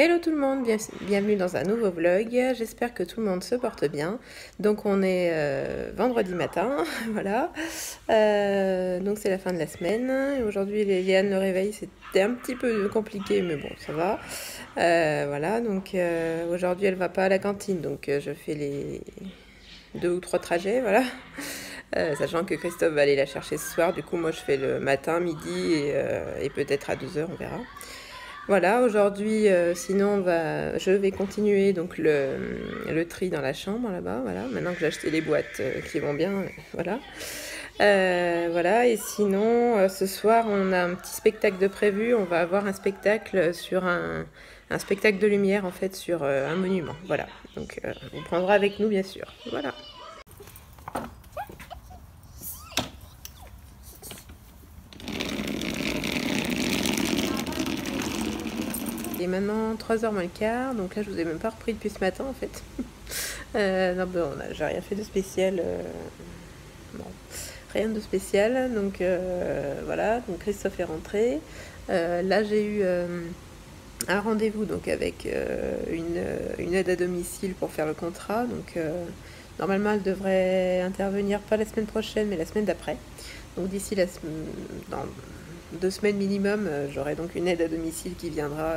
Hello tout le monde, bienvenue dans un nouveau vlog, j'espère que tout le monde se porte bien. Donc on est vendredi matin, voilà, donc c'est la fin de la semaine. Aujourd'hui Léane, le réveil c'était un petit peu compliqué mais bon ça va. Voilà, donc aujourd'hui elle va pas à la cantine, donc je fais les 2 ou 3 trajets, voilà. Sachant que Christophe va aller la chercher ce soir, du coup moi je fais le matin, midi et peut-être à 2h, on verra. Voilà, aujourd'hui, sinon, je vais continuer donc le tri dans la chambre là-bas. Voilà, maintenant que j'ai acheté les boîtes qui vont bien, voilà. Voilà, et sinon, ce soir, on a un petit spectacle de prévu. On va avoir un spectacle sur un spectacle de lumière en fait sur un monument. Voilà, donc on prendra avec nous bien sûr. Voilà. Il est maintenant 3h moins le quart, donc là je vous ai même pas repris depuis ce matin en fait. Non, bon, j'ai rien fait de spécial. Bon, rien de spécial, donc voilà, donc Christophe est rentré. Là j'ai eu un rendez-vous donc avec une aide à domicile pour faire le contrat, donc normalement elle devrait intervenir pas la semaine prochaine mais la semaine d'après. Donc d'ici dans 2 semaines minimum, j'aurai donc une aide à domicile qui viendra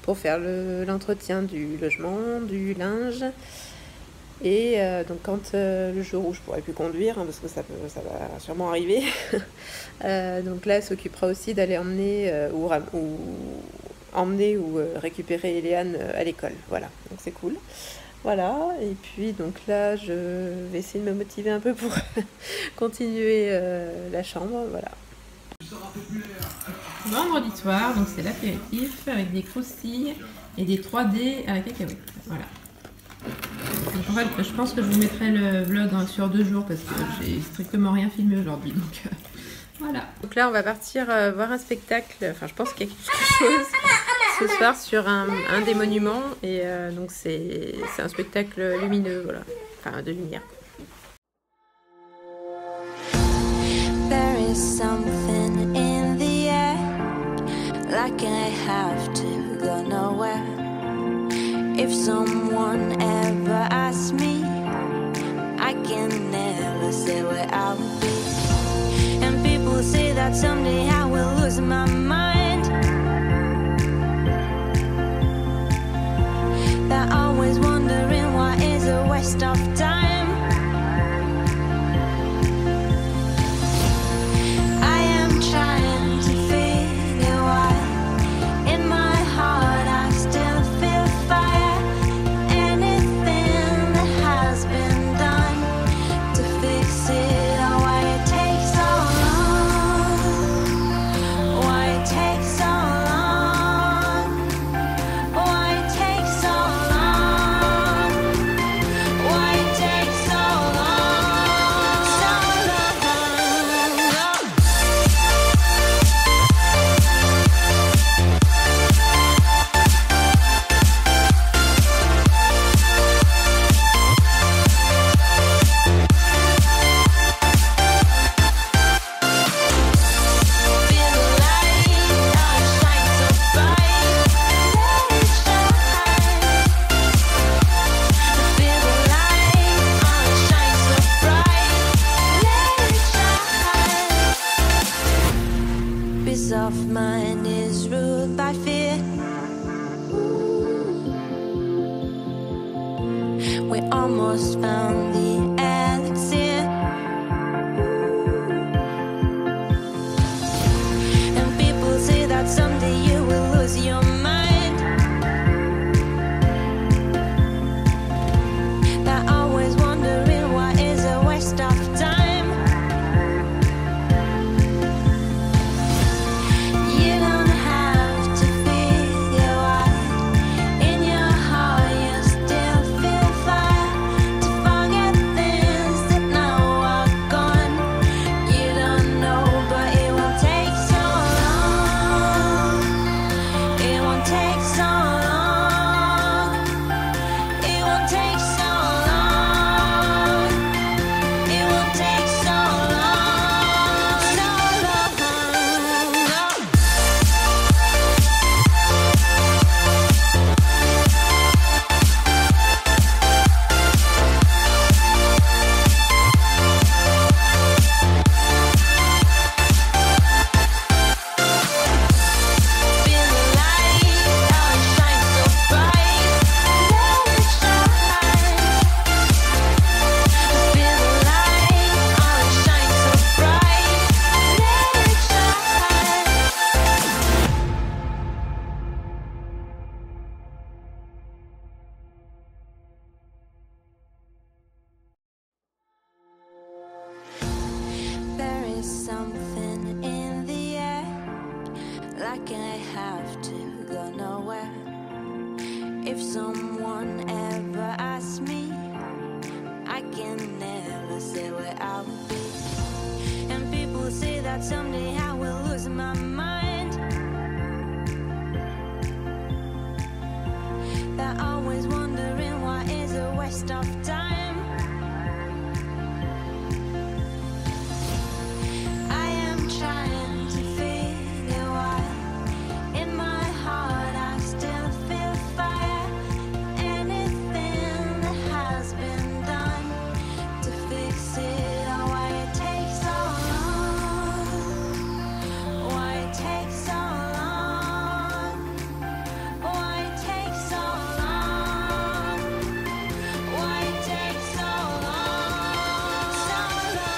pour faire l'entretien du logement, du linge. Et donc quand le jour où je pourrai plus conduire, hein, parce que ça va sûrement arriver, donc là elle s'occupera aussi d'aller emmener ou récupérer Léane à l'école. Voilà, donc c'est cool. Voilà, et puis donc là je vais essayer de me motiver un peu pour continuer la chambre, voilà. Vendredi soir, donc c'est l'apéritif avec des croustilles et des 3D à la cacahuète. Voilà. Donc en fait, je pense que je vous mettrai le vlog sur 2 jours parce que j'ai strictement rien filmé aujourd'hui. Donc voilà. Donc là, on va partir voir un spectacle. Enfin, je pense qu'il y a quelque chose ce soir sur un des monuments. Et donc c'est un spectacle lumineux, voilà. Enfin, de lumière. There is something in the air, like I have to go nowhere. If someone ever asks me, I can never say where I'll be. And people say that someday I will lose my mind. They're always wondering why is a waste of time. Of mine is ruled by fear. We almost found the elixir, and people say that someday you will lose your mind. They're always wondering why is a waste of time. Forget If someone ever asks me, I can never say where I'll be. And people say that someday I will lose my mind. They're always wondering why is a waste of time. I am trying to figure why in my heart I still feel fire. Anything that has been done to fix it, or why it takes so long, why it takes so long, why it takes so long, why it takes so long, so long.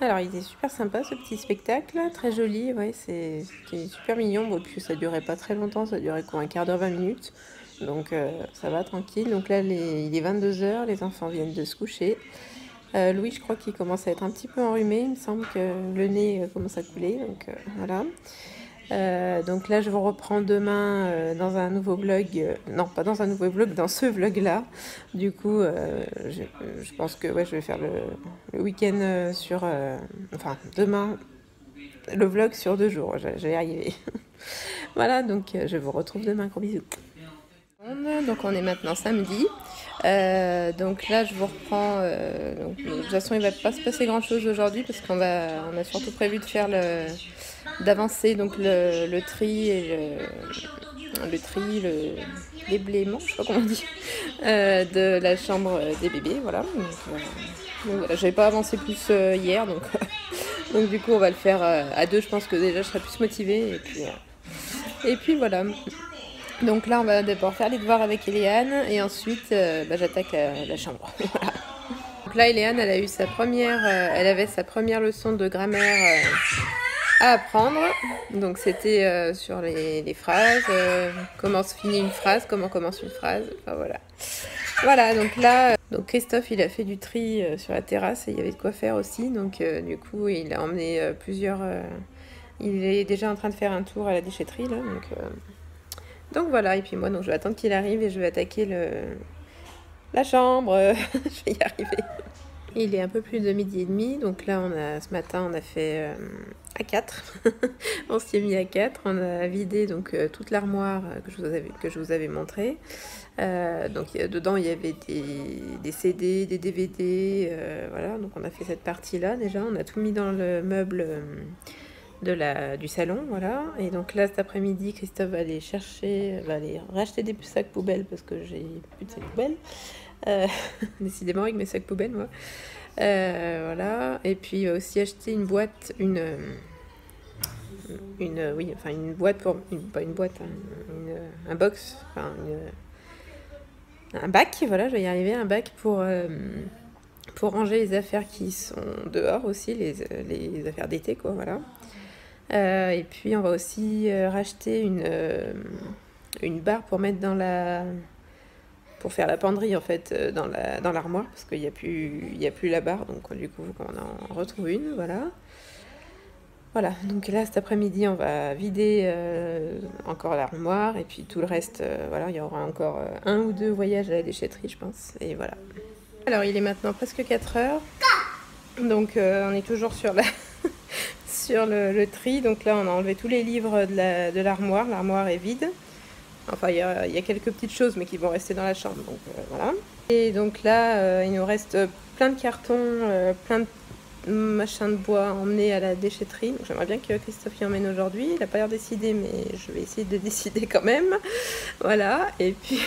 Alors il est super sympa ce petit spectacle, très joli, ouais, c'était super mignon. Bon, puis ça durait pas très longtemps, ça durait quoi, un quart d'heure, 20 minutes. Donc ça va tranquille. Donc là il est 22h, les enfants viennent de se coucher. Louis, je crois qu'il commence à être un petit peu enrhumé, il me semble que le nez commence à couler, donc voilà. Donc là je vous reprends demain dans un nouveau vlog, non pas dans un nouveau vlog, dans ce vlog là. Du coup je pense que ouais, je vais faire le week-end sur, enfin demain le vlog sur 2 jours, je vais y arriver. Voilà, donc je vous retrouve demain, gros bisous. Donc on est maintenant samedi, donc là je vous reprends, donc, de toute façon il va pas se passer grand chose aujourd'hui parce on a surtout prévu de faire d'avancer donc le tri et l'éblément, je sais pas comment on dit, de la chambre des bébés, voilà. Donc voilà, j'avais pas avancé plus hier, donc donc du coup on va le faire à 2, je pense que déjà je serai plus motivée et puis voilà. Donc là on va d'abord faire les devoirs avec Eléane et ensuite j'attaque la chambre. Voilà. Donc là Eléane elle avait sa première leçon de grammaire à apprendre. Donc c'était sur les phrases, comment se finit une phrase, comment commence une phrase, enfin voilà. Voilà, donc là donc Christophe il a fait du tri sur la terrasse et il y avait de quoi faire aussi, donc du coup il a emmené il est déjà en train de faire un tour à la déchetterie là, donc voilà, et puis moi donc je vais attendre qu'il arrive et je vais attaquer la chambre. Je vais y arriver. Il est un peu plus de 12h30, donc là ce matin on a fait à 4. On s'y est mis à 4, on a vidé donc toute l'armoire que je vous avais montré. Donc dedans il y avait des CD, des DVD, voilà, donc on a fait cette partie là déjà, on a tout mis dans le meuble du salon, voilà. Et donc là cet après-midi Christophe va aller racheter des sacs poubelles parce que j'ai plus de sacs poubelles, décidément avec mes sacs poubelles moi, voilà. Et puis il va aussi acheter une boîte, un box, enfin un bac, voilà, je vais y arriver, un bac pour ranger les affaires qui sont dehors aussi, les affaires d'été quoi, voilà. Et puis on va aussi racheter une barre pour mettre pour faire la penderie en fait dans l'armoire parce qu'il y a plus la barre, donc du coup on en retrouve une, voilà. Voilà, donc là cet après-midi on va vider encore l'armoire et puis tout le reste, voilà, il y aura encore 1 ou 2 voyages à la déchetterie je pense, et voilà. Alors il est maintenant presque 4h, donc on est toujours sur le tri. Donc là on a enlevé tous les livres de l'armoire est vide, enfin il y a quelques petites choses mais qui vont rester dans la chambre, donc voilà. Et donc là il nous reste plein de cartons, plein de machins de bois à emmener à la déchetterie. J'aimerais bien que Christophe y emmène aujourd'hui, il n'a pas l'air décidé mais je vais essayer de décider quand même, voilà. Et puis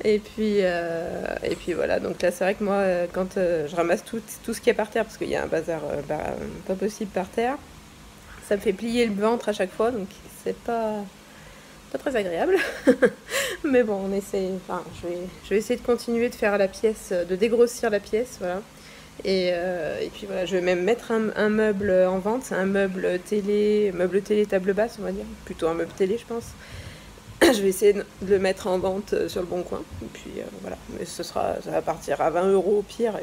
et puis voilà, donc là c'est vrai que moi quand je ramasse tout ce qu'il y a par terre, parce qu'il y a un bazar pas possible par terre, ça me fait plier le ventre à chaque fois, donc c'est pas très agréable. Mais bon, on essaie, enfin je vais essayer de continuer de faire la pièce, de dégrossir la pièce, voilà. Et puis voilà, je vais même mettre un meuble en vente, c'est un meuble télé table basse on va dire, plutôt un meuble télé je pense. Je vais essayer de le mettre en vente sur le Bon Coin. Et puis voilà, mais ça va partir à 20 € au pire.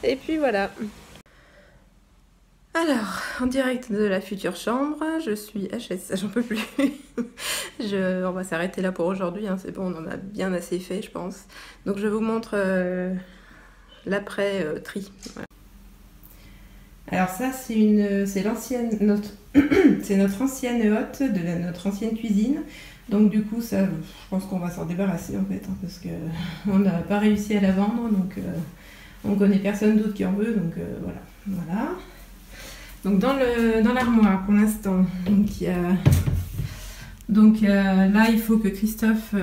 Et puis voilà. Alors, en direct de la future chambre, je suis HS, j'en peux plus. On va s'arrêter là pour aujourd'hui, hein, c'est bon, on en a bien assez fait, je pense. Donc je vous montre l'après tri. Voilà. Alors ça, c'est notre ancienne hotte de notre ancienne cuisine. Donc du coup, ça, je pense qu'on va s'en débarrasser en fait, hein, parce qu'on n'a pas réussi à la vendre, donc on connaît personne d'autre qui en veut, donc voilà. Donc dans l'armoire pour l'instant, là il faut que Christophe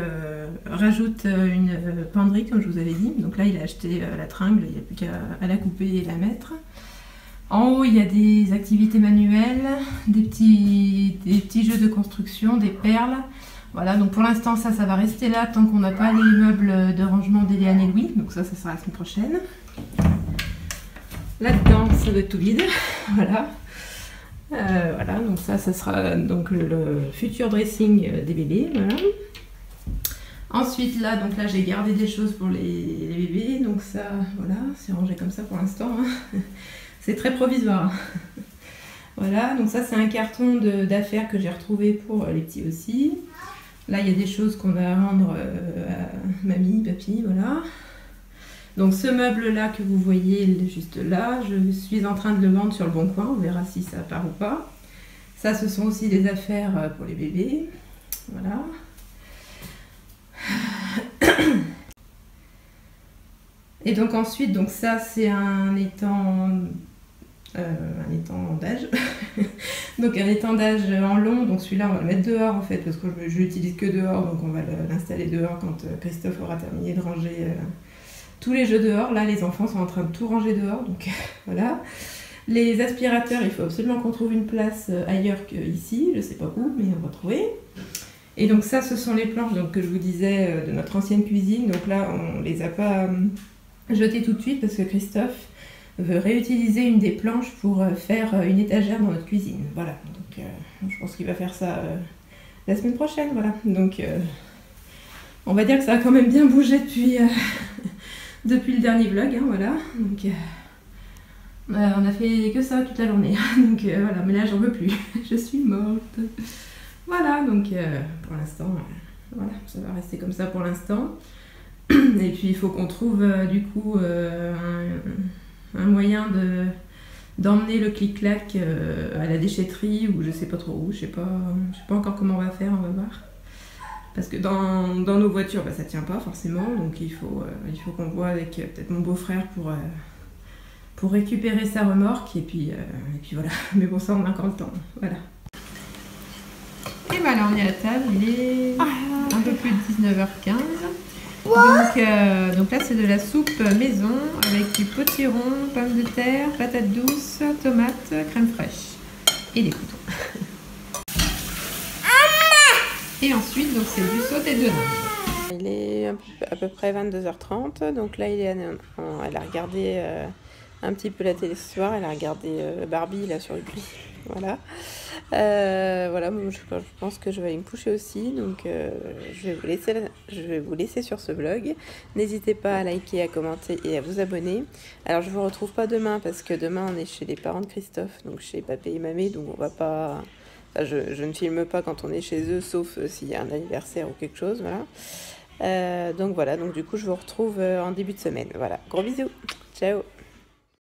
rajoute une penderie comme je vous avais dit. Donc là il a acheté la tringle, il n'y a plus qu'à la couper et la mettre. En haut il y a des activités manuelles, des petits jeux de construction, des perles. Voilà, donc pour l'instant ça va rester là tant qu'on n'a pas les meubles de rangement d'Eliane et Louis. Donc ça sera la semaine prochaine. Là-dedans, ça doit être tout vide. Voilà. Voilà, donc ça sera donc le futur dressing des bébés. Voilà. Ensuite, là j'ai gardé des choses pour les bébés. Donc ça, voilà, c'est rangé comme ça pour l'instant. Hein. C'est très provisoire. Voilà, donc ça c'est un carton d'affaires que j'ai retrouvé pour les petits aussi. Là, il y a des choses qu'on a à rendre à mamie, papy, voilà. Donc ce meuble-là que vous voyez juste là, je suis en train de le vendre sur le Bon Coin, on verra si ça part ou pas. Ça, ce sont aussi des affaires pour les bébés. Voilà. Et donc ensuite, donc ça c'est un étendage. Donc un étendage en long, donc celui-là on va le mettre dehors en fait, parce que je l'utilise que dehors, donc on va l'installer dehors quand Christophe aura terminé de ranger tous les jeux dehors. Là les enfants sont en train de tout ranger dehors, donc voilà. Les aspirateurs, il faut absolument qu'on trouve une place ailleurs qu'ici, je sais pas où, mais on va trouver. Et donc ça, ce sont les planches donc, que je vous disais de notre ancienne cuisine. Donc là, on les a pas jetées tout de suite parce que Christophe veut réutiliser une des planches pour faire une étagère dans notre cuisine. Voilà, donc je pense qu'il va faire ça la semaine prochaine, voilà. Donc on va dire que ça a quand même bien bougé depuis le dernier vlog, hein, voilà. Donc on a fait que ça toute la journée, donc voilà, mais là j'en veux plus, je suis morte. Voilà, donc pour l'instant, voilà, ça va rester comme ça pour l'instant. Et puis il faut qu'on trouve du coup un moyen d'emmener le clic-clac à la déchetterie ou je sais pas trop où, je sais pas encore comment on va faire, on va voir. Parce que dans nos voitures, bah, ça tient pas forcément, donc il faut qu'on voit avec peut-être mon beau-frère pour récupérer sa remorque et puis voilà. Mais bon, ça on a encore le temps, voilà. Et voilà, on est à table, il est un peu plus de 19h15. Donc là c'est de la soupe maison avec du potiron, pommes de terre, patates douces, tomates, crème fraîche et des croutons. Et ensuite donc c'est du sauté de dinde. Il est à peu près 22h30, donc là elle a regardé un petit peu la télé ce soir, elle a regardé Barbie là sur le prix. Voilà. Voilà, je pense que je vais aller me coucher aussi, donc je vais vous laisser sur ce vlog. N'hésitez pas à liker, à commenter et à vous abonner. Alors je vous retrouve pas demain parce que demain on est chez les parents de Christophe, donc chez papé et mamé, donc on va pas. Enfin, je ne filme pas quand on est chez eux, sauf s'il y a un anniversaire ou quelque chose, voilà. Donc voilà, donc du coup je vous retrouve en début de semaine. Voilà, gros bisous, ciao.